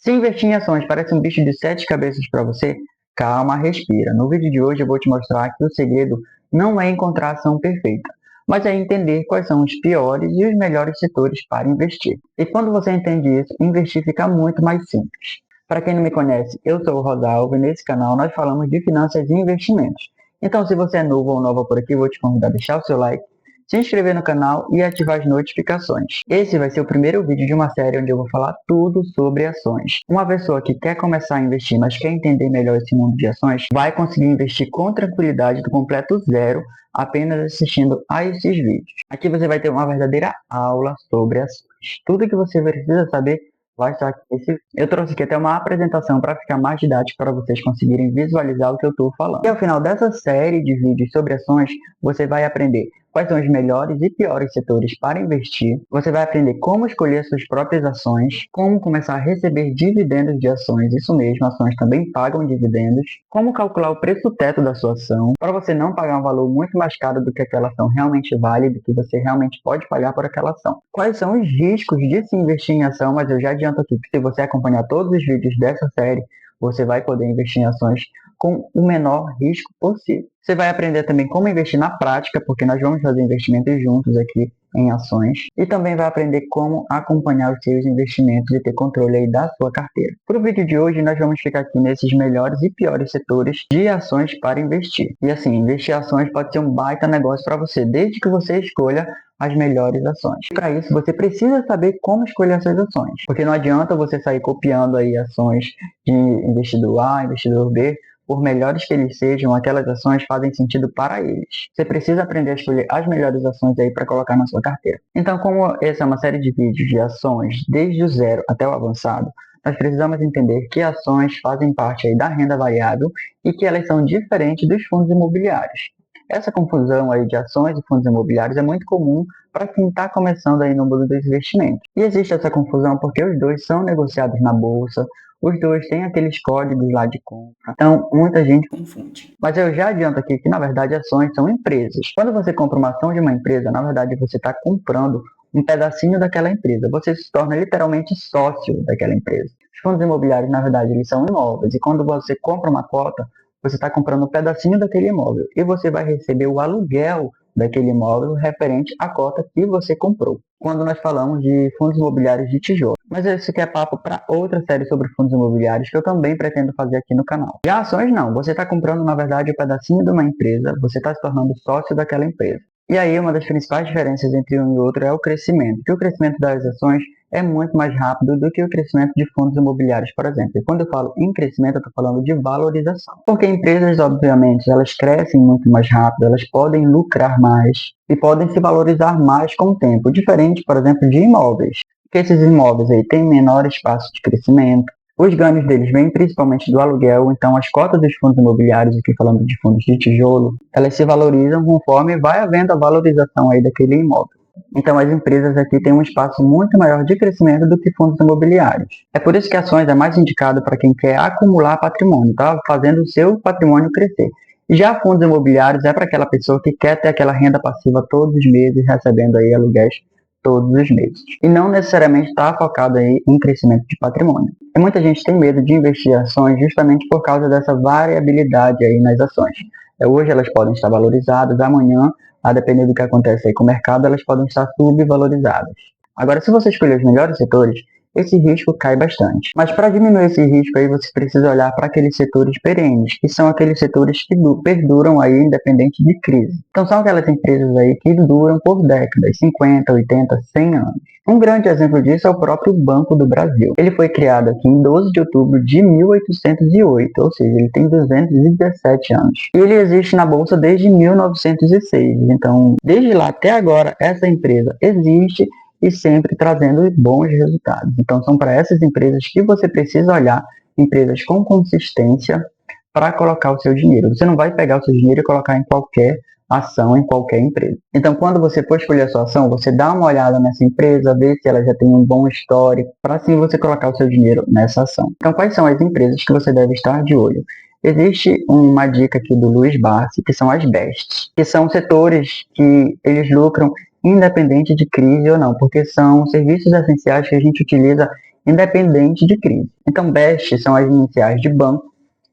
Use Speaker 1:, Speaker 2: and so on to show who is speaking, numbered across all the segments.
Speaker 1: Se investir em ações parece um bicho de sete cabeças para você, calma, respira. No vídeo de hoje eu vou te mostrar que o segredo não é encontrar a ação perfeita, mas é entender quais são os piores e os melhores setores para investir. E quando você entende isso, investir fica muito mais simples. Para quem não me conhece, eu sou o Rosalvo e nesse canal nós falamos de finanças e investimentos. Então, se você é novo ou nova por aqui, eu vou te convidar a deixar o seu like, se inscrever no canal e ativar as notificações. Esse vai ser o primeiro vídeo de uma série onde eu vou falar tudo sobre ações. Uma pessoa que quer começar a investir, mas quer entender melhor esse mundo de ações, vai conseguir investir com tranquilidade do completo zero, apenas assistindo a esses vídeos. Aqui você vai ter uma verdadeira aula sobre ações. Tudo que você precisa saber vai estar aqui nesse vídeo. Eu trouxe aqui até uma apresentação para ficar mais didático para vocês conseguirem visualizar o que eu estou falando. E ao final dessa série de vídeos sobre ações, você vai aprender quais são os melhores e piores setores para investir. Você vai aprender como escolher suas próprias ações, como começar a receber dividendos de ações, isso mesmo, ações também pagam dividendos, como calcular o preço teto da sua ação, para você não pagar um valor muito mais caro do que aquela ação realmente vale, do que você realmente pode pagar por aquela ação. Quais são os riscos de se investir em ação, mas eu já adianto aqui que se você acompanhar todos os vídeos dessa série, você vai poder investir em ações com o menor risco possível. Você vai aprender também como investir na prática, porque nós vamos fazer investimentos juntos aqui em ações. E também vai aprender como acompanhar os seus investimentos e ter controle aí da sua carteira. Para o vídeo de hoje, nós vamos ficar aqui nesses melhores e piores setores de ações para investir. E assim, investir em ações pode ser um baita negócio para você, desde que você escolha as melhores ações. Para isso, você precisa saber como escolher essas ações, porque não adianta você sair copiando aí ações de investidor A, investidor B, por melhores que eles sejam, aquelas ações fazem sentido para eles. Você precisa aprender a escolher as melhores ações aí para colocar na sua carteira. Então, como essa é uma série de vídeos de ações, desde o zero até o avançado, nós precisamos entender que ações fazem parte aí da renda variável e que elas são diferentes dos fundos imobiliários. Essa confusão aí de ações e fundos imobiliários é muito comum para quem está começando aí no mundo dos investimentos. E existe essa confusão porque os dois são negociados na bolsa, os dois têm aqueles códigos lá de compra. Então, muita gente confunde. Mas eu já adianto aqui que, na verdade, ações são empresas. Quando você compra uma ação de uma empresa, na verdade, você está comprando um pedacinho daquela empresa. Você se torna literalmente sócio daquela empresa. Os fundos imobiliários, na verdade, eles são imóveis. E quando você compra uma cota, você está comprando um pedacinho daquele imóvel. E você vai receber o aluguel daquele imóvel referente à cota que você comprou, quando nós falamos de fundos imobiliários de tijolo. Mas esse aqui é papo para outra série sobre fundos imobiliários que eu também pretendo fazer aqui no canal. Já ações não, você está comprando na verdade um pedacinho de uma empresa, você está se tornando sócio daquela empresa. E aí uma das principais diferenças entre um e outro é o crescimento, que o crescimento das ações é muito mais rápido do que o crescimento de fundos imobiliários, por exemplo. E quando eu falo em crescimento, eu estou falando de valorização. Porque empresas, obviamente, elas crescem muito mais rápido, elas podem lucrar mais e podem se valorizar mais com o tempo. Diferente, por exemplo, de imóveis. Porque esses imóveis aí têm menor espaço de crescimento. Os ganhos deles vêm principalmente do aluguel, então as cotas dos fundos imobiliários, aqui falando de fundos de tijolo, elas se valorizam conforme vai havendo a valorização aí daquele imóvel. Então as empresas aqui têm um espaço muito maior de crescimento do que fundos imobiliários. É por isso que ações é mais indicado para quem quer acumular patrimônio, tá? Fazendo o seu patrimônio crescer. Já fundos imobiliários é para aquela pessoa que quer ter aquela renda passiva todos os meses, recebendo aí aluguéis todos os meses. E não necessariamente está focado aí em crescimento de patrimônio. E muita gente tem medo de investir em ações justamente por causa dessa variabilidade aí nas ações. Hoje elas podem estar valorizadas, amanhã, a depender do que acontece aí com o mercado, elas podem estar subvalorizadas. Agora, se você escolher os melhores setores, esse risco cai bastante. Mas para diminuir esse risco aí, você precisa olhar para aqueles setores perenes, que são aqueles setores que perduram aí independente de crise. Então são aquelas empresas aí que duram por décadas, 50, 80, 100 anos. Um grande exemplo disso é o próprio Banco do Brasil. Ele foi criado aqui em 12 de outubro de 1808, ou seja, ele tem 217 anos. E ele existe na Bolsa desde 1906. Então, desde lá até agora, essa empresa existe e sempre trazendo bons resultados. Então, são para essas empresas que você precisa olhar, empresas com consistência, para colocar o seu dinheiro. Você não vai pegar o seu dinheiro e colocar em qualquer ação, em qualquer empresa. Então, quando você for escolher a sua ação, você dá uma olhada nessa empresa, vê se ela já tem um bom histórico, para assim você colocar o seu dinheiro nessa ação. Então, quais são as empresas que você deve estar de olho? Existe uma dica aqui do Luiz Barsi, que são as BESTs, que são setores que eles lucram independente de crise ou não, porque são serviços essenciais que a gente utiliza independente de crise. Então, BEST são as iniciais de banco,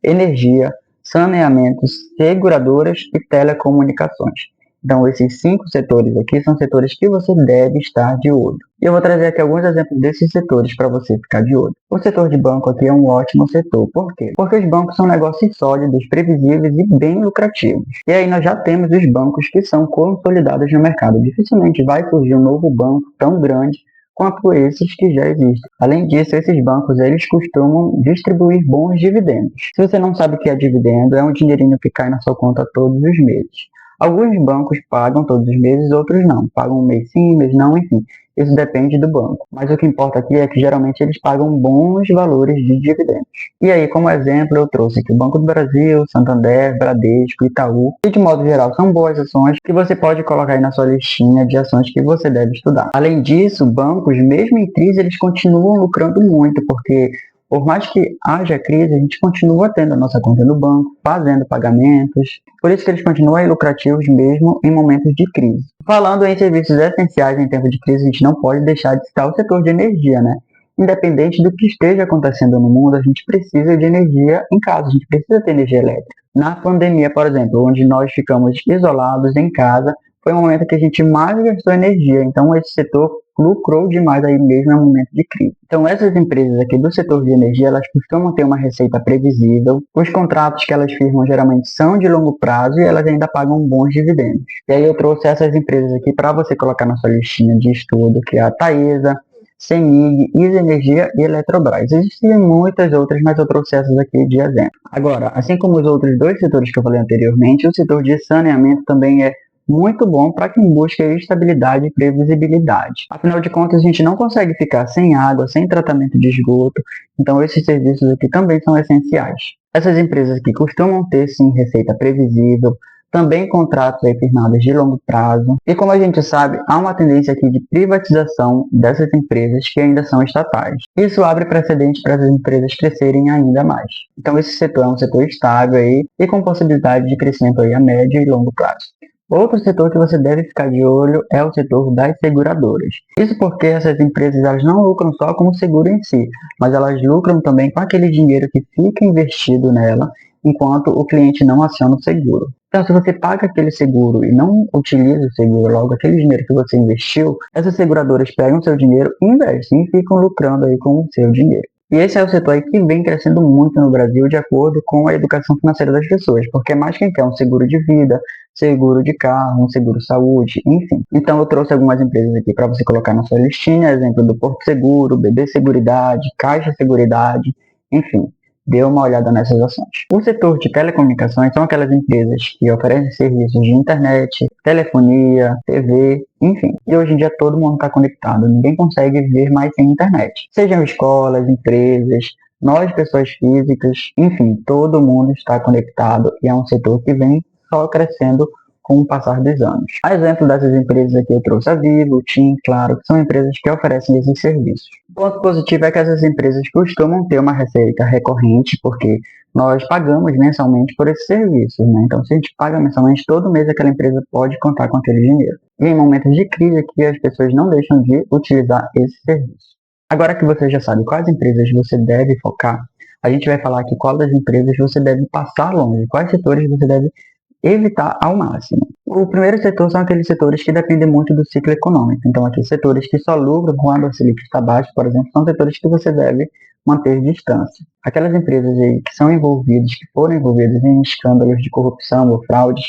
Speaker 1: energia, saneamentos, seguradoras e telecomunicações. Então, esses 5 setores aqui são setores que você deve estar de olho. E eu vou trazer aqui alguns exemplos desses setores para você ficar de olho. O setor de banco aqui é um ótimo setor. Por quê? Porque os bancos são negócios sólidos, previsíveis e bem lucrativos. E aí nós já temos os bancos que são consolidados no mercado. Dificilmente vai surgir um novo banco tão grande quanto esses que já existem. Além disso, esses bancos eles costumam distribuir bons dividendos. Se você não sabe o que é dividendo, é um dinheirinho que cai na sua conta todos os meses. Alguns bancos pagam todos os meses, outros não. Pagam um mês sim, mês não, enfim. Isso depende do banco. Mas o que importa aqui é que geralmente eles pagam bons valores de dividendos. E aí, como exemplo, eu trouxe aqui o Banco do Brasil, Santander, Bradesco, Itaú. E de modo geral, são boas ações que você pode colocar aí na sua listinha de ações que você deve estudar. Além disso, bancos, mesmo em crise, eles continuam lucrando muito, porque por mais que haja crise, a gente continua tendo a nossa conta no banco, fazendo pagamentos. Por isso que eles continuam aí lucrativos mesmo em momentos de crise. Falando em serviços essenciais em tempo de crise, a gente não pode deixar de citar o setor de energia, né? Independente do que esteja acontecendo no mundo, a gente precisa de energia em casa, a gente precisa ter energia elétrica. Na pandemia, por exemplo, onde nós ficamos isolados em casa, foi o momento que a gente mais gastou energia. Então, esse setor lucrou demais aí mesmo em um momento de crise. Então, essas empresas aqui do setor de energia, elas costumam ter uma receita previsível. Os contratos que elas firmam geralmente são de longo prazo e elas ainda pagam bons dividendos. E aí eu trouxe essas empresas aqui para você colocar na sua listinha de estudo, que é a Taesa, CEMIG, ISA Energia e Eletrobras. Existem muitas outras, mas eu trouxe essas aqui de exemplo. Agora, assim como os outros 2 setores que eu falei anteriormente, o setor de saneamento também é muito bom para quem busca estabilidade e previsibilidade. Afinal de contas, a gente não consegue ficar sem água, sem tratamento de esgoto, então esses serviços aqui também são essenciais. Essas empresas aqui costumam ter, sim, receita previsível, também contratos aí firmados de longo prazo, e como a gente sabe, há uma tendência aqui de privatização dessas empresas que ainda são estatais. Isso abre precedente para as empresas crescerem ainda mais. Então esse setor é um setor estável aí, e com possibilidade de crescimento aí a médio e longo prazo. Outro setor que você deve ficar de olho é o setor das seguradoras. Isso porque essas empresas elas não lucram só com o seguro em si, mas elas lucram também com aquele dinheiro que fica investido nela enquanto o cliente não aciona o seguro. Então, se você paga aquele seguro e não utiliza o seguro, logo aquele dinheiro que você investiu, essas seguradoras pegam o seu dinheiro, investem e ficam lucrando aí com o seu dinheiro. E esse é o setor aí que vem crescendo muito no Brasil de acordo com a educação financeira das pessoas, porque mais quem quer um seguro de vida, seguro de carro, um seguro saúde, enfim. Então eu trouxe algumas empresas aqui para você colocar na sua listinha, exemplo do Porto Seguro, BB Seguridade, Caixa Seguridade, enfim. Dê uma olhada nessas ações. O setor de telecomunicações são aquelas empresas que oferecem serviços de internet, telefonia, TV, enfim. E hoje em dia todo mundo está conectado, ninguém consegue viver mais sem internet. Sejam escolas, empresas, nós pessoas físicas, enfim, todo mundo está conectado e é um setor que vem só crescendo com o passar dos anos. A exemplo dessas empresas aqui eu trouxe a Vivo, TIM, Claro, que são empresas que oferecem esses serviços. O ponto positivo é que essas empresas costumam ter uma receita recorrente, porque nós pagamos mensalmente por esses serviços, né? Então, se a gente paga mensalmente, todo mês aquela empresa pode contar com aquele dinheiro. E em momentos de crise aqui, as pessoas não deixam de utilizar esse serviço. Agora que você já sabe quais empresas você deve focar, a gente vai falar aqui qual das empresas você deve passar longe, quais setores você deve evitar ao máximo. O primeiro setor são aqueles setores que dependem muito do ciclo econômico. Então, aqui, setores que só lucram quando a Selic está baixa, por exemplo, são setores que você deve manter distância. Aquelas empresas aí que são envolvidas, que foram envolvidas em escândalos de corrupção ou fraudes,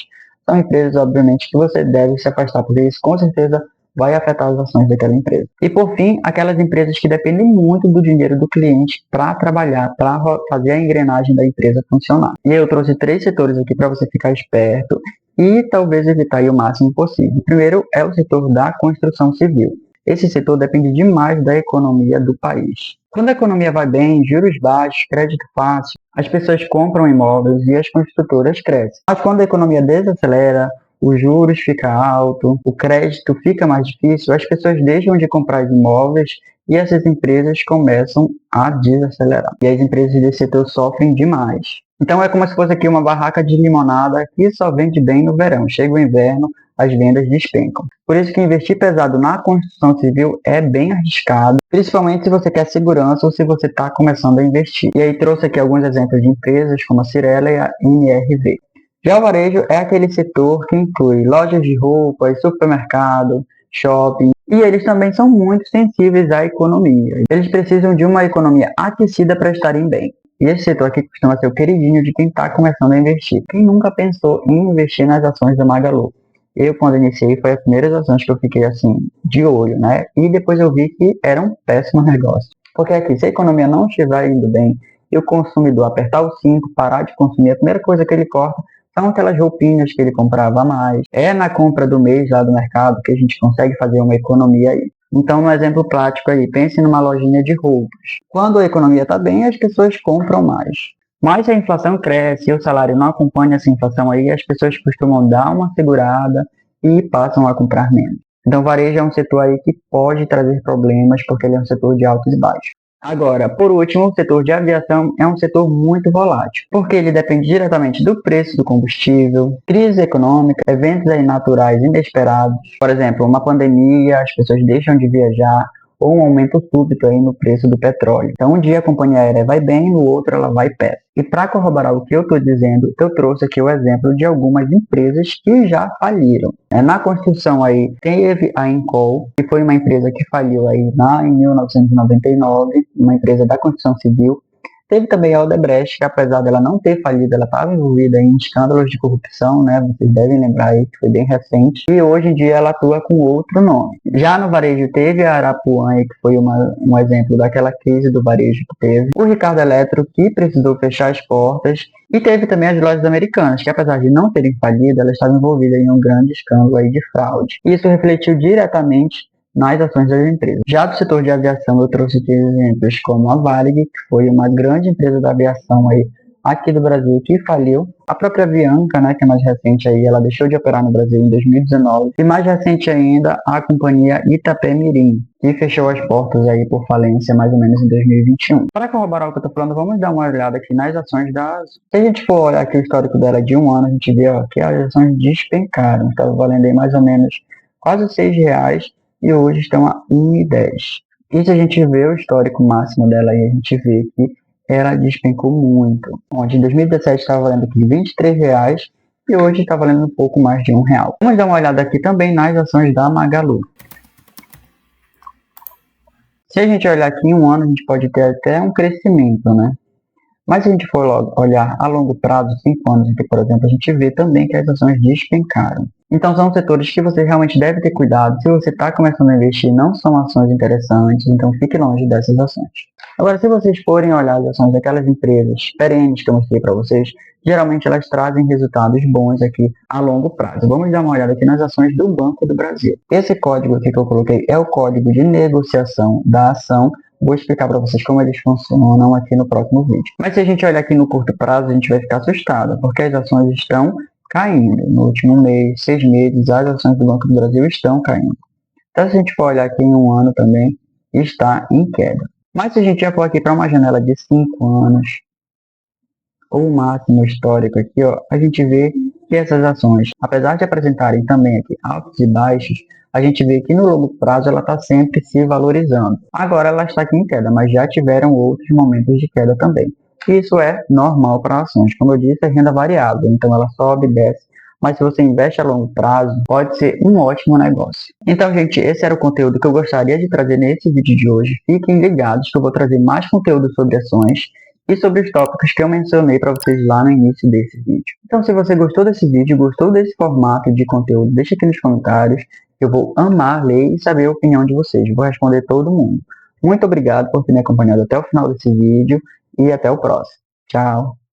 Speaker 1: são empresas, obviamente, que você deve se afastar, porque isso, com certeza, vai afetar as ações daquela empresa. E, por fim, aquelas empresas que dependem muito do dinheiro do cliente para trabalhar, para fazer a engrenagem da empresa funcionar. E eu trouxe 3 setores aqui para você ficar esperto e talvez evitar aí o máximo possível. O primeiro é o setor da construção civil. Esse setor depende demais da economia do país. Quando a economia vai bem, juros baixos, crédito fácil, as pessoas compram imóveis e as construtoras crescem. Mas quando a economia desacelera, os juros ficam altos, o crédito fica mais difícil, as pessoas deixam de comprar imóveis e essas empresas começam a desacelerar. E as empresas desse setor sofrem demais. Então é como se fosse aqui uma barraca de limonada que só vende bem no verão. Chega o inverno, as vendas despencam. Por isso que investir pesado na construção civil é bem arriscado, principalmente se você quer segurança ou se você está começando a investir. E aí trouxe aqui alguns exemplos de empresas como a Cyrela e a MRV. Já o varejo é aquele setor que inclui lojas de roupas, supermercado, shopping, e eles também são muito sensíveis à economia. Eles precisam de uma economia aquecida para estarem bem. E esse setor aqui costuma ser o queridinho de quem está começando a investir. Quem nunca pensou em investir nas ações da Magalu? Eu, quando iniciei, foi as primeiras ações que eu fiquei assim, de olho, né? E depois eu vi que era um péssimo negócio. Porque aqui, se a economia não estiver indo bem e o consumidor apertar o cinto, parar de consumir, a primeira coisa que ele corta são aquelas roupinhas que ele comprava a mais. É na compra do mês lá do mercado que a gente consegue fazer uma economia aí. Então, no exemplo prático aí, pense numa lojinha de roupas. Quando a economia está bem, as pessoas compram mais. Mas se a inflação cresce e o salário não acompanha essa inflação aí, as pessoas costumam dar uma segurada e passam a comprar menos. Então, o varejo é um setor aí que pode trazer problemas, porque ele é um setor de altos e baixos. Agora, por último, o setor de aviação é um setor muito volátil, porque ele depende diretamente do preço do combustível, crise econômica, eventos aí naturais inesperados, por exemplo, uma pandemia, as pessoas deixam de viajar, ou um aumento súbito aí no preço do petróleo. Então, um dia a companhia aérea vai bem, no outro ela vai péssimo. E para corroborar o que eu estou dizendo, eu trouxe aqui o exemplo de algumas empresas que já faliram. Na construção aí, teve a Encol, que foi uma empresa que faliu aí em 1999, uma empresa da construção civil. Teve também a Odebrecht, que apesar dela não ter falido, ela estava envolvida em escândalos de corrupção, né? Vocês devem lembrar aí que foi bem recente. E hoje em dia ela atua com outro nome. Já no varejo teve a Arapuã, que foi um exemplo daquela crise do varejo que teve. O Ricardo Eletro, que precisou fechar as portas. E teve também as lojas americanas, que apesar de não terem falido, elas estavam envolvidas em um grande escândalo aí de fraude. E isso refletiu diretamente nas ações das empresas. Já do setor de aviação, eu trouxe aqui exemplos como a Varig, que foi uma grande empresa da aviação aí aqui do Brasil que faliu. A própria Avianca, né, que é mais recente aí, ela deixou de operar no Brasil em 2019. E mais recente ainda, a companhia Itapemirim, que fechou as portas aí por falência mais ou menos em 2021. Para corroborar o que eu estou falando, vamos dar uma olhada aqui nas ações das... Se a gente for olhar aqui o histórico dela de um ano, a gente vê que as ações despencaram. Estava valendo aí mais ou menos quase R$6 e hoje estão a 1,10. E se a gente vê o histórico máximo dela aí, a gente vê que ela despencou muito. Onde em 2017 estava valendo aqui R$23 e hoje está valendo um pouco mais de R$1. Vamos dar uma olhada aqui também nas ações da Magalu. Se a gente olhar aqui em um ano, a gente pode ter até um crescimento, né? Mas se a gente for olhar a longo prazo, 5 anos aqui, por exemplo, a gente vê também que as ações despencaram. Então são setores que você realmente deve ter cuidado. Se você está começando a investir, não são ações interessantes, então fique longe dessas ações. Agora, se vocês forem olhar as ações daquelas empresas perenes que eu mostrei para vocês, geralmente elas trazem resultados bons aqui a longo prazo. Vamos dar uma olhada aqui nas ações do Banco do Brasil. Esse código aqui que eu coloquei é o código de negociação da ação. Vou explicar para vocês como eles funcionam aqui no próximo vídeo. Mas se a gente olhar aqui no curto prazo, a gente vai ficar assustado, porque as ações estão caindo. No último mês, 6 meses, as ações do Banco do Brasil estão caindo. Então, se a gente for olhar aqui em um ano também, está em queda. Mas se a gente já for aqui para uma janela de 5 anos, ou o máximo histórico aqui, ó, a gente vê que essas ações, apesar de apresentarem também aqui altos e baixos, a gente vê que no longo prazo ela está sempre se valorizando. Agora ela está aqui em queda, mas já tiveram outros momentos de queda também. Isso é normal para ações. Como eu disse, é renda variável, então ela sobe e desce. Mas se você investe a longo prazo, pode ser um ótimo negócio. Então, gente, esse era o conteúdo que eu gostaria de trazer nesse vídeo de hoje. Fiquem ligados que eu vou trazer mais conteúdo sobre ações e sobre os tópicos que eu mencionei para vocês lá no início desse vídeo. Então, se você gostou desse vídeo, gostou desse formato de conteúdo, deixa aqui nos comentários. Eu vou amar ler e saber a opinião de vocês. Vou responder todo mundo. Muito obrigado por ter me acompanhado até o final desse vídeo e até o próximo. Tchau!